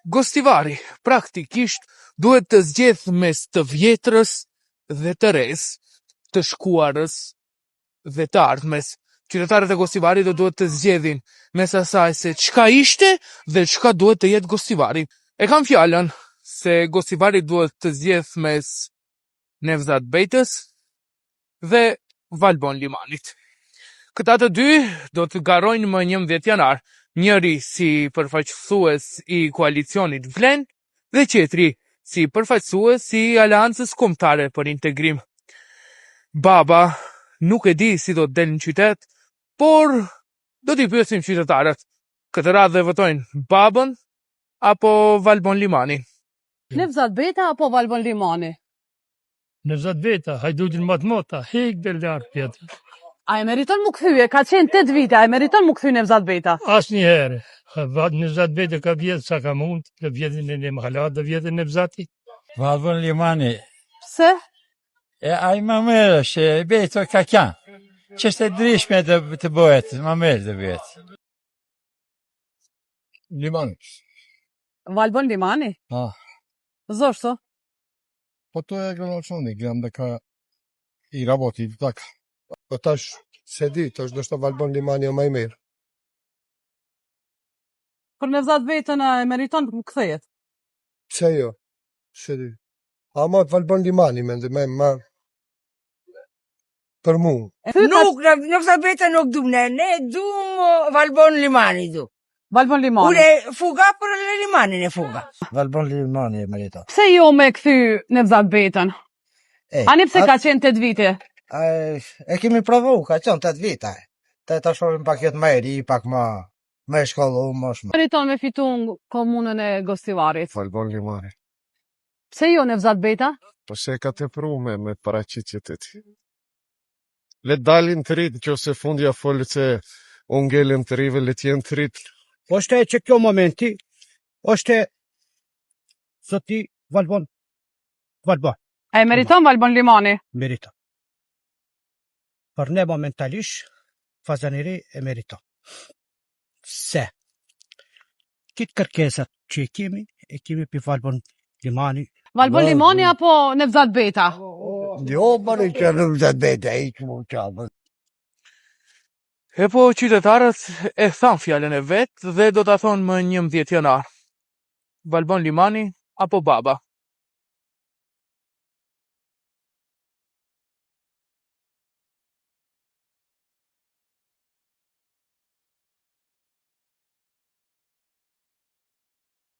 Gostivari, praktikisht, duhet të zgjedh mes të vjetrës dhe të res, të shkuarës dhe të ardhmes. Qytetarët e Gostivarit do duhet të zgjedhin mes asaj se çka ishte dhe çka duhet të jetë Gostivari. E kam fjalën se Gostivari duhet të zgjedh mes Nevzat Bejtës dhe Valbon Limanit. Këta të dy do të garojnë më 11 janar, njëri si përfaqësues i koalicionit Vlen dhe tjetri si përfaqësues i Aleancës Kombëtare për Integrim. Baba nuk e di si do të del në qytet, por do t'i pyesim qytetarët. Këtë radhë dhe votojnë babën apo Valbon Limani. Nevzat Bejta apo Valbon Limani? Nevzat Bejta, hajdutin mota, hek dhe lartë pjetë. A e meriton mu këthyje, ka qenë 8 vite, a e meriton mu këthy Nevzat Bejta? Asë një herë, Nevzat Bejta ka vjetë sa ka mund, ka vjetën e Mahalat dhe vjetën Nevzati. Valbon Limani. Pse? A i më mërë është, Bejta ka kjanë. Qështë e drishme të bëhet, më mërë dhe vjetë. Limani. Valbon Limani? Zašto? Po to je gradonačelnik, gledam da ka i raboti i tako. Po tash se di, tash do shta Valbon Limani o më i mirë. Për Nevzat Bejtën e meriton mu këthejet? Pse jo? Se di. Ama Valbon Limani me ndime ma për mu. Nuk, Nevzat Bejta nuk du ne du Valbon Limani du. Valbon Limani? Ule fuga për Limanin e fuga. Valbon Limani e merita. Pse jo me këthy Nevzat Bejtën? Ani pse ka qenë 8 vite? E kemi provu, ka qenë 8 vite. Ta shohim pak jetë më e ri, pak më shkollu, më shumë. Meriton me fitu në komunën e Gostivarit? Valbon Limani. Pse jo Nevzat Bejta? Po se ka të pru me paraqitjet e ti. Le dalin të rritë, që se fundja folë se unë ngellim të rive, le t'jen të rritë. Është që kjo momenti, është zoti Valbon. A e meriton Valbon Limani? Meriton. Për ne momentalisht, Fazaniri e meriton. Se, kitë kërkesat që e kemi për Valbon Limani. Valbon Limani apo Nevzat Bejta? Jo, bërë që Nevzat Bejta, i që mu qabë. E po qytetarët e thanë fjallën e vetë dhe do t'a thonë më 11 janar. Valbon Limani apo baba?